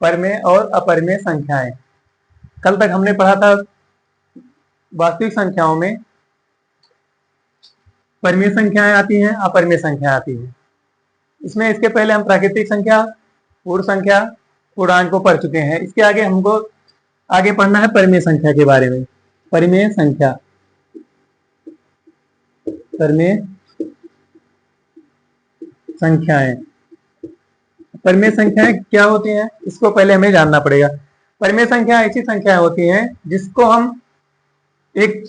परमेय और अपरिमेय संख्याएं। कल तक हमने पढ़ा था वास्तविक संख्याओं में परिमेय संख्याएं आती हैं, अपरिमेय संख्या आती हैं। इसमें इसके पहले हम प्राकृतिक संख्या, पूर्ण संख्या, पूर्णांक को पढ़ चुके हैं। इसके आगे हमको आगे पढ़ना है परिमेय संख्या के बारे में। परिमेय संख्या, परिमेय संख्याएं। परिमेय संख्याएं क्या होती हैं, इसको पहले हमें जानना पड़ेगा। परिमेय संख्या ऐसी संख्याएं होती हैं जिसको हम एक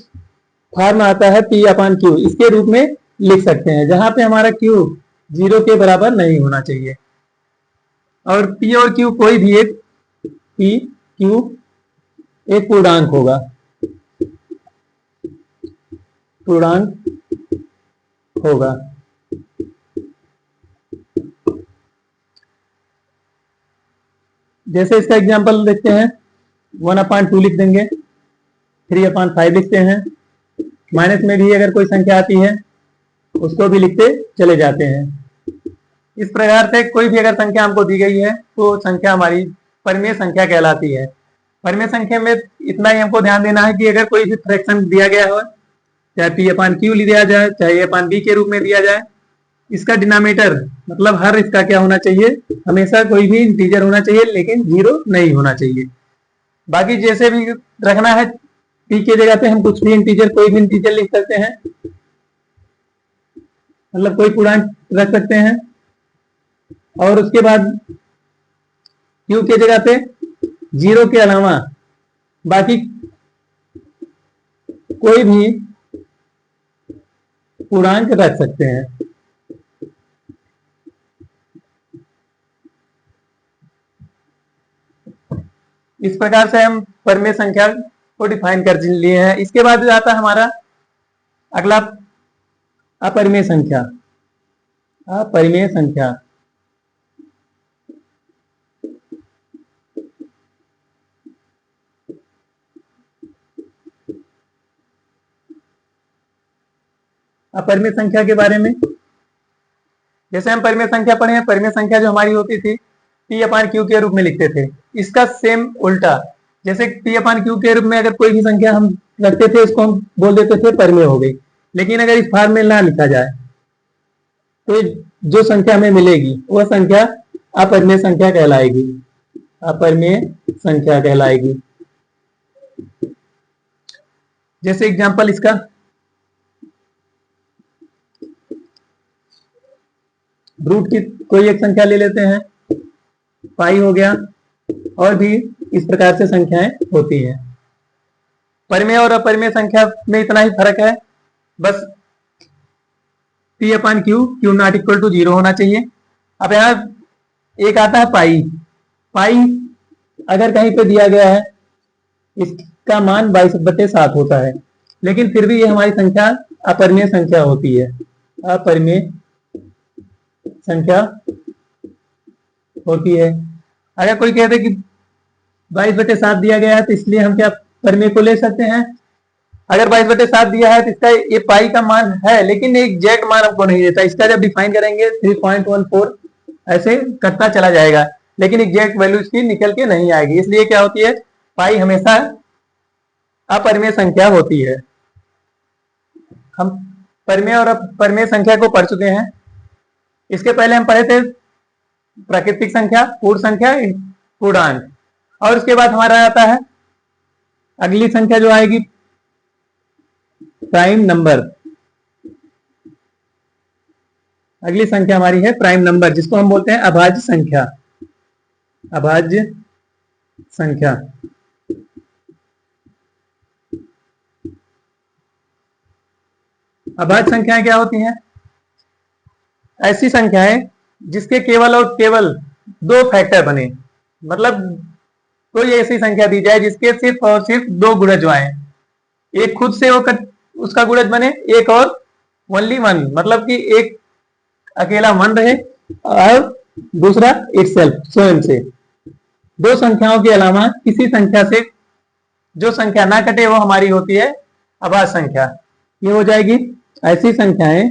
फॉर्म आता है P अपान Q, इसके रूप में लिख सकते हैं, जहां पे हमारा Q 0 के बराबर नहीं होना चाहिए और P और Q कोई भी एक P Q एक पूर्णांक होगा, पूर्णांक होगा। जैसे इसका एग्जांपल देखते हैं, 1/2 लिख देंगे, 3/5 लिखते हैं। माइनस में भी अगर कोई संख्या आती है उसको भी लिखते चले जाते हैं। इस प्रकार से कोई भी अगर संख्या हमको दी गई है तो संख्या हमारी परिमेय संख्या कहलाती है। परिमेय संख्या में इतना ही हमको ध्यान देना है कि अगर कोई भी फ्रैक्शन दिया गया हो, चाहे P/Q लिया जाए, चाहे A/B के रूप में दिया जाए, इसका डिनोमिनेटर मतलब हर इसका क्या होना चाहिए, हमेशा कोई भी इंटीजर होना चाहिए, लेकिन 0 नहीं होना चाहिए। बाकी जैसे भी रखना है, P के जगह पे हम कुछ भी इंटीजर, कोई भी इंटीजर लिख सकते हैं, मतलब कोई पूर्णांक रख सकते हैं। और उसके बाद Q के जगह पे 0 के अलावा बाकी कोई भी पूर्णांक रख सकते हैं। इस प्रकार से हम परिमेय संख्या को डिफाइन कर लिए हैं। इसके बाद आता है हमारा अगला अपरिमेय संख्या। अपरिमेय संख्या, अपरिमेय संख्या के बारे में जैसे हम परिमेय संख्या पढ़े हैं, परिमेय संख्या जो हमारी होती थी P/Q के रूप में लिखते थे। इसका सेम उल्टा, जैसे P/Q के रूप में अगर कोई भी संख्या हम रखते थे, इसको हम बोल देते थे परिमेय हो गई। लेकिन अगर इस फॉर्म में ना लिखा जाए तो जो संख्या हमें मिलेगी वह संख्या अपरिमेय संख्या कहलाएगी, अपरिमेय संख्या कहलाएगी। जैसे एग्जांपल इसका रूट की कोई एक संख्या ले लेते हैं, पाई हो गया, और भी इस प्रकार से संख्याएं होती हैं। परिमेय और अपरिमेय संख्या में इतना ही फर्क है, बस P/Q Q not equal to 0 होना चाहिए। अब यहाँ एक आता है पाई। पाई अगर कहीं पे दिया गया है, इसका मान 22/7 होता है, लेकिन फिर भी ये हमारी संख्या अपरिमेय संख्या होती है, अपरिमेय संख्या होती है। अगर कोई कहते कि 22/7 दिया गया है तो इसलिए हम क्या परिमेय को ले सकते हैं। अगर 22/7 दिया है तो इसका ये पाई का मान है, लेकिन एग्जैक्ट मान हमको नहीं देता। इसका जब डिफाइन करेंगे 3.14 ऐसे करता चला जाएगा, लेकिन एग्जैक्ट वैल्यू इसकी निकल के नहीं आएगी। इसलिए क्या होती है, पाई हमेशा अपरिमेय संख्या होती है। हम परिमेय और अपरिमेय संख्या को पढ़ चुके हैं। इसके पहले हम पढ़े थे प्राकृतिक संख्या, पूर्ण संख्या, पूर्णांक, और उसके बाद हमारा आता है अगली संख्या जो आएगी प्राइम नंबर। अगली संख्या हमारी है प्राइम नंबर, जिसको हम बोलते हैं अभाज्य संख्या, अभाज्य संख्या। अभाज्य संख्याएं क्या होती हैं, ऐसी संख्याएं जिसके केवल और केवल 2 फैक्टर बने, मतलब कोई ऐसी संख्या दी जाए जिसके सिर्फ और सिर्फ 2 गुणज आए, एक खुद से वो उसका गुणज बने, एक और ओनली 1, मतलब कि एक अकेला 1 रहे और दूसरा इटसेल्फ, स्वयं से। 2 संख्याओं के अलावा किसी संख्या से जो संख्या ना कटे वो हमारी होती है अभाज्य संख्या। ये हो जाएगी ऐसी संख्याएं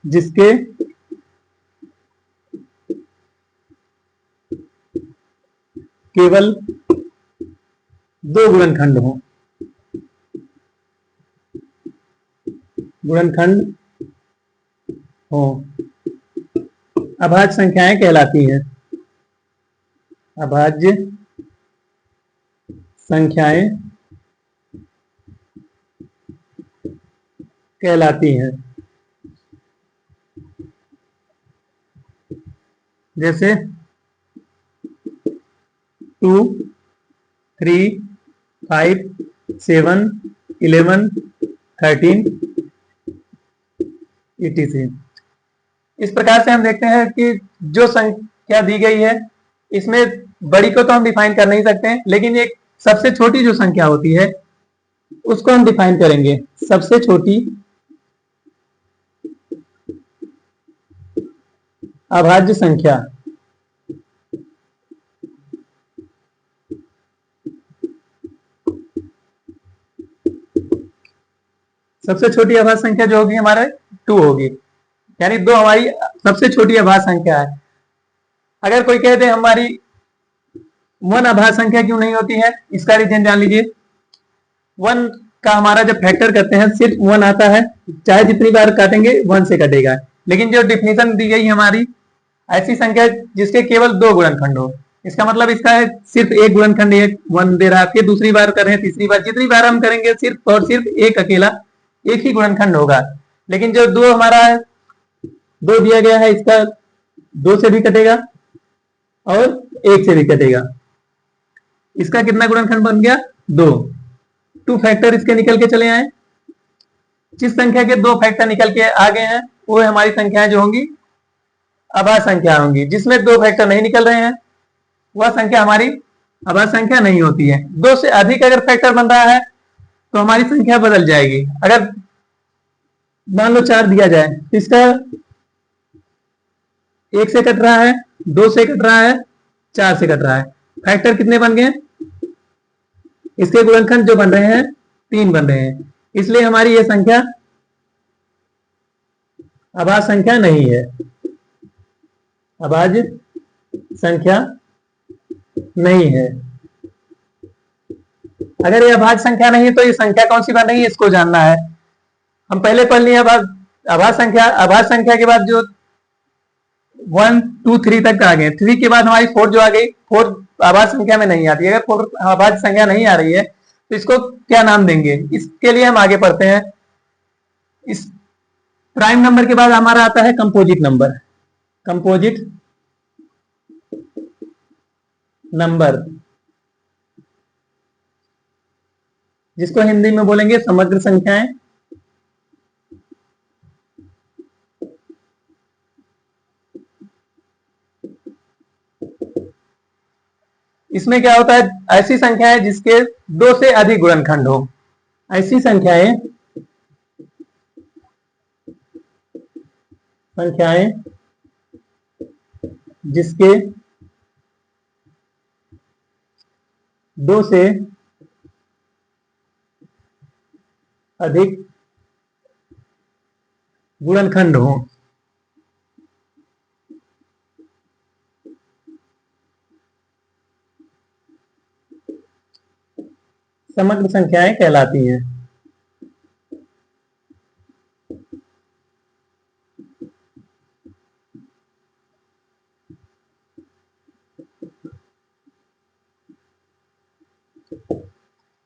जिसके केवल दो गुणनखंड हो। गुणनखंड हो अभाज्य संख्याएं कहलाती हैं। अभाज्य संख्याएं कहलाती हैं। जैसे 2, 3, 5, 7, 11, 13 etc। इस प्रकार से हम देखते हैं कि जो संख्या दी गई है इसमें बड़ी को तो हम डिफाइन कर नहीं सकते हैं, लेकिन एक सबसे छोटी जो संख्या होती है उसको हम डिफाइन करेंगे। सबसे छोटी अभाज्य संख्या सबसे छोटी अभाज्य संख्या जो होगी हमारे 2 होगी, यानी 2 हमारी सबसे छोटी अभाज्य संख्या है। अगर कोई कहे दे हमारी 1 अभाज्य संख्या क्यों नहीं होती है, इसका रीजन जान लीजिए। 1 का हमारा जब फैक्टर करते हैं सिर्फ 1 आता है, चाहे जितनी बार काटेंगे 1 से कटेगा। लेकिन जो डिफिनीशन दी गई हमारी, ऐसी संख्या जिसके केवल 2 गुणनखंड हो, इसका मतलब इसका है सिर्फ एक गुणनखंड 1 दे रहा है, फिर दूसरी बार करें, तीसरी बार, जितनी बार हम करेंगे सिर्फ और सिर्फ एक अकेला एक ही गुणनखंड होगा। लेकिन जो 2 हमारा है, 2 दिया गया है, इसका 2 से भी कटेगा और 1 से भी कटेगा। इसका कितना गुणनखंड बन गया? 2। 2 फैक्टर इसके निकल के चले आए। जिस संख्या के 2 फैक्टर निकल के आ गए हैं वो हमारी संख्याएं जो होंगी अभाज्य संख्या होंगी। जिसमें 2 फैक्टर नहीं निकल रहे हैं वह संख्या हमारी अभाज्य संख्या नहीं होती है। 2 से अधिक अगर फैक्टर बन रहा है तो हमारी संख्या बदल जाएगी। अगर मान लो 4 दिया जाए तो इसका 1 से कट रहा है, 2 से कट रहा है, 4 से कट रहा है। फैक्टर कितने बन गए? इसके गुणनखंड जो बन रहे हैं 3 बन रहे हैं, इसलिए हमारी यह संख्या अभाज्य संख्या नहीं है। अभाज्य संख्या नहीं है। अगर ये अभाज्य संख्या नहीं है तो ये संख्या कौन सी बन रही है इसको जानना है। हम पहले पढ़ लिए अभाज्य संख्या। अभाज्य संख्या के बाद जो 1, 2, 3 तक आ गए, 3 के बाद हमारी 4 जो आ गई, 4 अभाज्य संख्या में नहीं आती। अगर 4 अभाज्य संख्या नहीं आ रही है तो इसको क्या नाम देंगे, इसके लिए हम आगे पढ़ते हैं। इस प्राइम नंबर के बाद हमारा आता है कंपोजिट नंबर। कंपोजिट नंबर, जिसको हिंदी में बोलेंगे समग्र संख्याएं। इसमें क्या होता है, ऐसी संख्याएं जिसके 2 से अधिक गुणनखंड हो। ऐसी संख्याएं जिसके 2 से अधिक गुणनखंड हो। समग्र संख्याएं कहलाती हैं।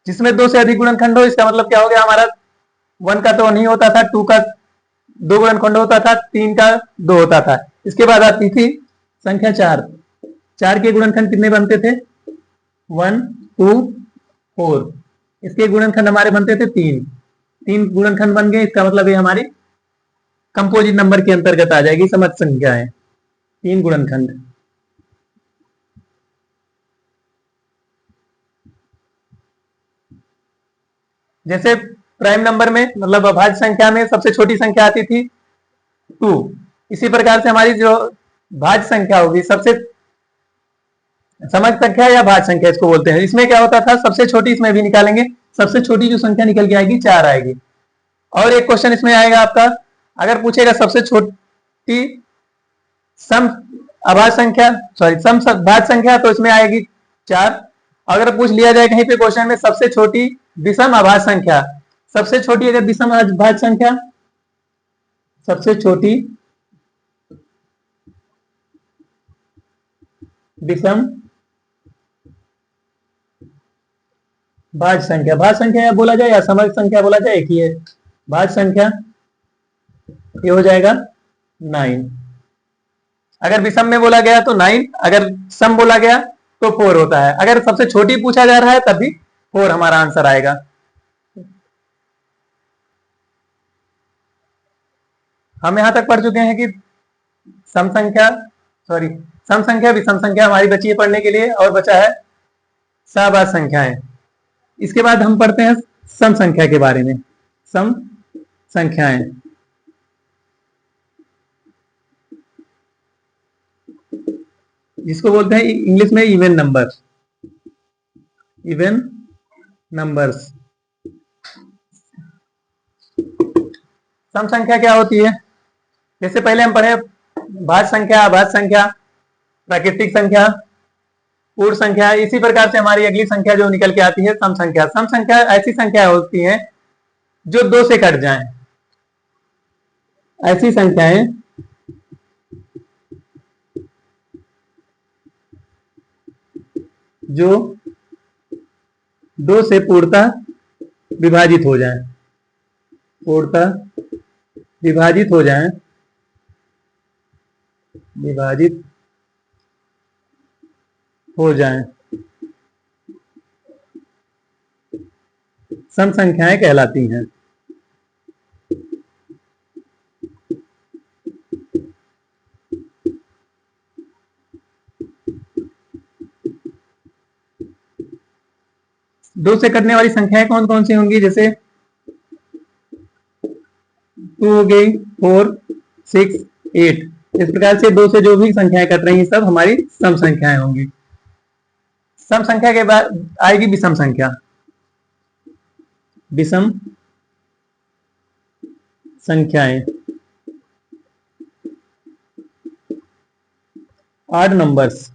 जिसमें 2 से अधिक गुणनखंड हो, इसका मतलब क्या हो गया, हमारा 1 का तो नहीं होता था, 2 का 2 गुणनखंड होता था, 3 का 2 होता था। इसके बाद आती थी संख्या 4। 4 के गुणनखंड कितने बनते थे? 1, 2, 4। इसके गुणनखंड हमारे बनते थे 3। 3 गुणनखंड बन गए, इसका मतलब ये हमारी कंपोजिट नंबर के अंतर्गत आ जाएगी। समग्र संख्याएं 3 गुणनखंड। जैसे प्राइम नंबर में मतलब अभाज्य संख्या में सबसे छोटी संख्या आती थी 2। इसी प्रकार से हमारी जो भाज्य संख्या होगी, सबसे समग्र संख्या या भाज्य संख्या इसको बोलते हैं, इसमें क्या होता था, सबसे छोटी इसमें भी निकालेंगे, सबसे छोटी जो संख्या निकल के आएगी 4 आएगी। और एक क्वेश्चन इसमें आएगा आपका, अगर पूछेगा सबसे छोटी सम अभाज्य संख्या, सॉरी सम भाज्य संख्या, तो इसमें आएगी 4। अगर पूछ लिया जाए कहीं पे क्वेश्चन में सबसे छोटी विषम अभाज्य संख्या, सबसे छोटी अगर विषम अभाज्य संख्या, सबसे छोटी विषम भाज्य संख्या, भाज्य संख्या या बोला जाए या समग्र संख्या बोला जाए, एक ही है। भाज्य संख्या ये हो जाएगा 9। अगर विषम में बोला गया तो 9, अगर सम बोला गया तो 4 होता है। अगर सबसे छोटी पूछा जा रहा है तब भी 4 हमारा आंसर आएगा। हम यहां तक पढ़ चुके हैं कि सम संख्या, सॉरी सम संख्या विषम संख्या हमारी बची है पढ़ने के लिए, और बचा है सहभाज्य संख्याएं। इसके बाद हम पढ़ते हैं सम संख्या के बारे में। सम संख्याएं, जिसको बोलते हैं इंग्लिश में इवन नंबर, इवन नंबर्स। सम संख्या क्या होती है? जैसे पहले हम पढ़े भाज्य संख्या, अभाज्य संख्या, प्राकृतिक संख्या, पूर्ण संख्या, इसी प्रकार से हमारी अगली संख्या जो निकल के आती है सम संख्या। सम संख्या ऐसी संख्या होती है जो 2 से कट जाएं। ऐसी संख्याएं जो 2 से पूर्णतः विभाजित हो जाएं, पूर्णतः विभाजित हो जाएं, विभाजित हो जाएं, सम संख्याएं कहलाती हैं। दो से कटने वाली संख्याएं कौन कौन सी होंगी? जैसे 2 हो गई, 4, 6, 8। इस प्रकार से 2 से जो भी संख्याएं कट रही हैं सब हमारी सम संख्याएं होंगी। सम संख्या के बाद आएगी विषम संख्या। विषम संख्याएं, ऑड नंबर्स।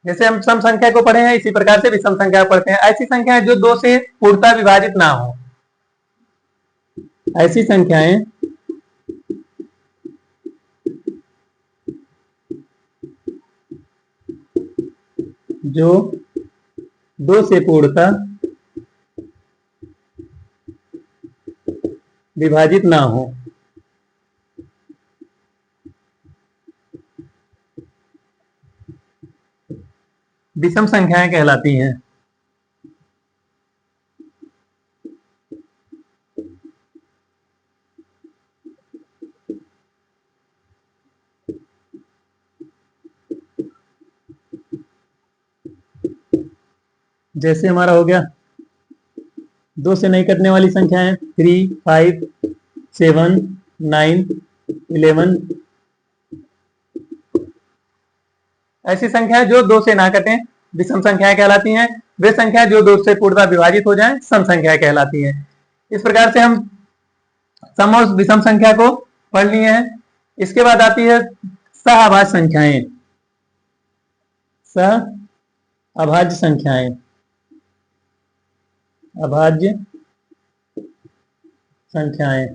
जैसे हम सम संख्या को पढ़े हैं इसी प्रकार से विषम संख्या को पढ़ते हैं। ऐसी संख्याएं जो 2 से पूर्णतः विभाजित ना हो, ऐसी संख्याएं जो 2 से पूर्णतः विभाजित ना हो, विषम संख्याएं कहलाती हैं। जैसे हमारा हो गया 2 से नहीं कटने वाली संख्याएं 3, 5, 7, 9, 11। ऐसी संख्याएं जो 2 से ना कटें विषम संख्याएं कहलाती हैं। वे संख्याएं जो 2 से पूर्णतः विभाजित हो जाएं सम संख्याएं कहलाती हैं। इस प्रकार से हम सम और विषम संख्या को पढ़ लिए हैं। इसके बाद आती है सहअभाज्य संख्याएं। सहअभाज्य संख्याएं, अभाज्य संख्याएं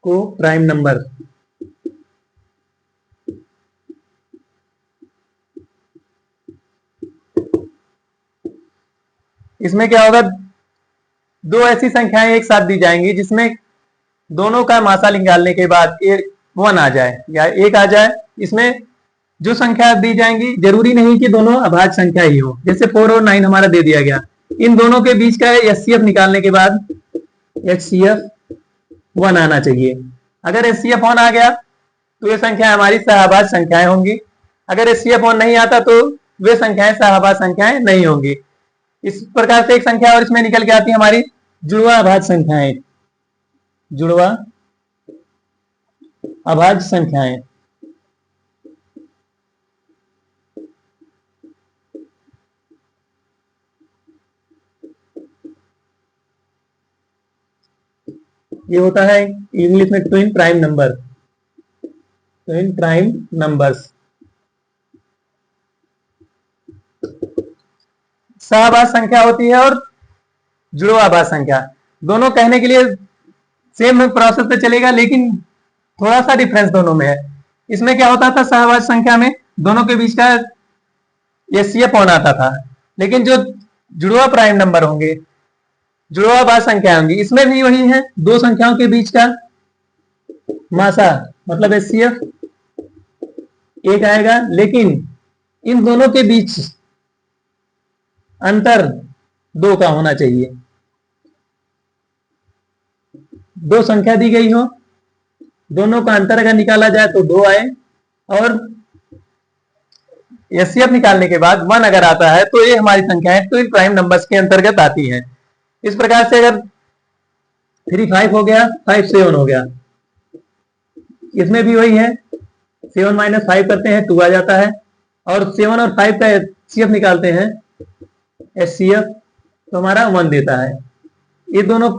को प्राइम नंबर, इसमें क्या होगा? 2 ऐसी संख्याएं एक साथ दी जाएंगी जिसमें दोनों का मासा निकालने के बाद 1 आ जाए या 1 आ जाए। इसमें जो संख्या दी जाएंगी जरूरी नहीं कि दोनों अभाज्य संख्या ही हो। जैसे 4 और 9 हमारा दे दिया गया, इन दोनों के बीच का एचसीएफ निकालने के बाद एचसीएफ 1 आना चाहिए। अगर एचसीएफ 1 आ गया तो ये संख्या हमारी सहअभाज्य संख्याएं होंगी। अगर एचसीएफ 1 नहीं आता तो वे संख्याएं सहअभाज्य संख्याएं नहीं होंगी। इस प्रकार से एक संख्या और इसमें निकल के आती है हमारी जुड़वा अभाज्य संख्याएं। जुड़वा अभाज्य संख्याएं, ये होता है इंग्लिश में twin prime number, twin prime numbers. सहआभाज्य संख्या होती है और जुड़वाभाज्य संख्या, दोनों कहने के लिए सेम प्रोसेस पे चलेगा, लेकिन थोड़ा सा डिफरेंस दोनों में है। इसमें क्या होता था, सहआभाज्य संख्या में दोनों के बीच का एचसीएफ होना आता था, लेकिन जो जुड़वा प्राइम नंबर होंगे, जुड़वाभाज्य संख्या होंगी, इसमें भी वही है, दो संख्याओं के बीच का मासा मतलब एचसीएफ एक आएगा, लेकिन इन दोनों के बीच अंतर 2 का होना चाहिए। दो संख्या दी गई हो, दोनों का अंतर अगर निकाला जाए तो 2 आए, और एचसीएफ निकालने के बाद 1 अगर आता है तो ये हमारी संख्या है, तो इन प्राइम नंबर्स के अंतर्गत आती है। इस प्रकार से अगर 3 5 हो गया, 5 7 हो गया, इसमें भी वही है, 7 - 5 करते हैं 2 आ जाता है, और 7 और 5 का एचसीएफ निकालते हैं, एचसीएफ तो हमारा 1 देता है। ये दोनों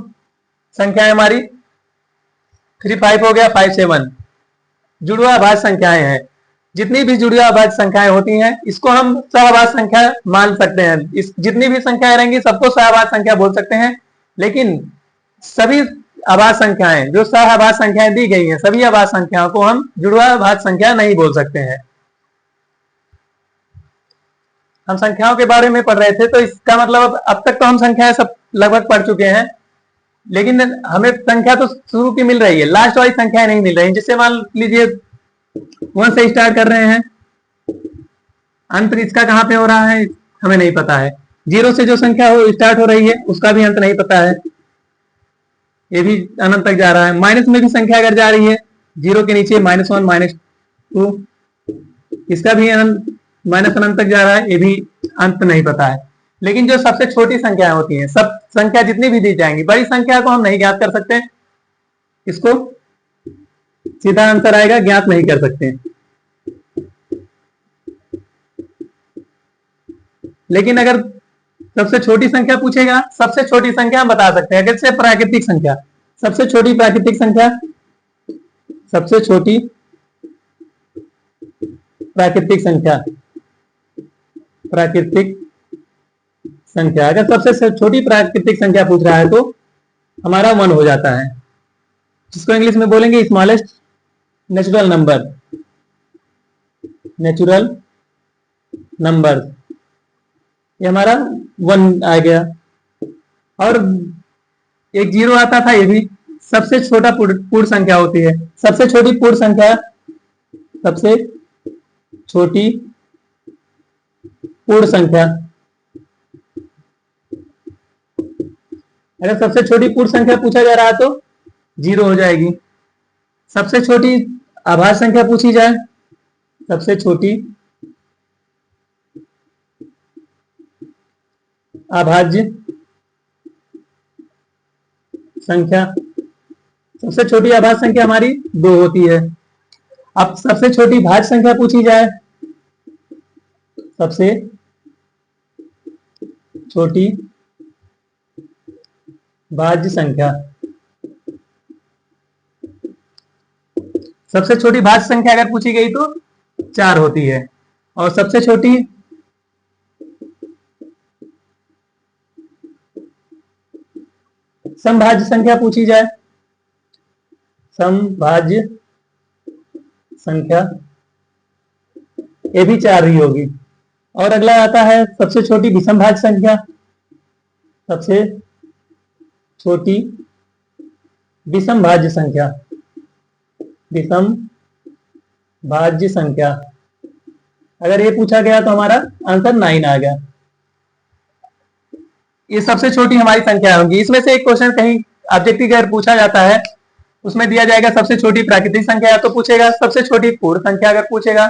संख्याएं हमारी 3 5 हो गया, 5 7 जुड़वाभाज्य संख्याएं हैं। जितनी भी जुड़वाभाज्य संख्याएं होती हैं, इसको हम सहआभाज्य संख्या मान सकते हैं। इस जितनी भी संख्याएं रहेंगी सबको सहआभाज्य संख्या बोल सकते हैं, लेकिन सभी आभाज्य संख्याएं जो सहआभाज्य संख्याएं दी गई हैं, सभी आभाज्य संख्याओं को हम जुड़वाभाज्य संख्या नहीं बोल सकते हैं। हम संख्याओं के बारे में पढ़ रहे थे, तो इसका मतलब अब तक तो हम संख्याएं सब लगभग पढ़ चुके हैं, लेकिन हमें संख्या तो शुरू की मिल रही है, लास्ट वाली संख्याएं नहीं मिल रही। जिससे मान लीजिए 1 से स्टार्ट कर रहे हैं, अंत इसका कहां पे हो रहा है हमें नहीं पता है। 0 से जो संख्या हो स्टार्ट हो रही है उसका भी अंत नहीं पता है, ये भी अनंत तक जा रहा है। माइनस में भी संख्या अगर जा रही है 0 के नीचे -1 -2, इसका भी अनंत माइनस अनंत तक जा रहा है, ये भी अंत नहीं पता है। लेकिन जो सबसे छोटी संख्याएं होती हैं, सब संख्या जितनी भी दी जाएंगी, बड़ी संख्या को हम नहीं ज्ञात कर सकते, इसको सीधा आंसर आएगा, ज्ञात नहीं कर सकते। लेकिन अगर सबसे छोटी संख्या पूछेगा, सबसे छोटी संख्या हम बता सकते हैं। जैसे प्राकृतिक संख्या, सबसे छोटी प्राकृतिक संख्या, सबसे छोटी प्राकृतिक संख्या, प्राकृतिक संख्या अगर सबसे छोटी प्राकृतिक संख्या पूछ रहा है तो हमारा 1 हो जाता है, जिसको इंग्लिश में बोलेंगे smallest natural number, natural number, ये हमारा 1 आ गया। और एक 0 आता था, ये भी सबसे छोटा पूर्ण संख्या होती है। सबसे छोटी पूर्ण संख्या, सबसे छोटी पूर्ण संख्या, अगर सबसे छोटी पूर्ण संख्या पूछा जा रहा है तो 0 हो जाएगी। सबसे छोटी आभाज्य संख्या पूछी जाए, सबसे छोटी आभाज्य संख्या, सबसे छोटी आभाज्य संख्या हमारी 2 होती है। अब सबसे छोटी भाज्य संख्या पूछी जाए, सबसे छोटी भाज्य संख्या, सबसे छोटी भाज्य संख्या अगर पूछी गई तो 4 होती है। और सबसे छोटी समभाज्य संख्या पूछी जाए, समभाज्य संख्या, ये भी 4 ही होगी। और अगला आता है सबसे छोटी विषम भाज्य संख्या, सबसे छोटी विषम भाज्य संख्या, विषम भाज्य संख्या, अगर ये पूछा गया तो हमारा आंसर 9 आ गया। ये सबसे छोटी हमारी संख्या होगी। इसमें से एक क्वेश्चन कहीं ऑब्जेक्टिव अगर पूछा जाता है, उसमें दिया जाएगा सबसे छोटी प्राकृतिक संख्या, या तो पूछेगा सबसे छोटी पूर्ण संख्या, अगर पूछेगा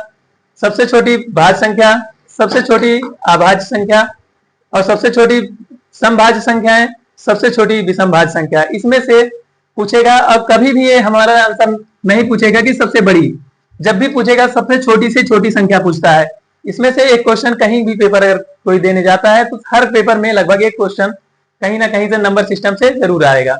सबसे छोटी भाज्य संख्या, सबसे छोटी अभाज्य संख्या, और सबसे छोटी समभाज्य संख्या है, सबसे छोटी विषम भाज्य संख्या, इसमें से पूछेगा। अब कभी भी ये हमारा आंसर नहीं पूछेगा कि सबसे बड़ी, जब भी पूछेगा सबसे छोटी से छोटी संख्या पूछता है। इसमें से एक क्वेश्चन कहीं भी पेपर अगर कोई देने जाता है तो हर पेपर में लगभग एक क्वेश्चन कहीं ना कहीं से नंबर सिस्टम से जरूर आएगा।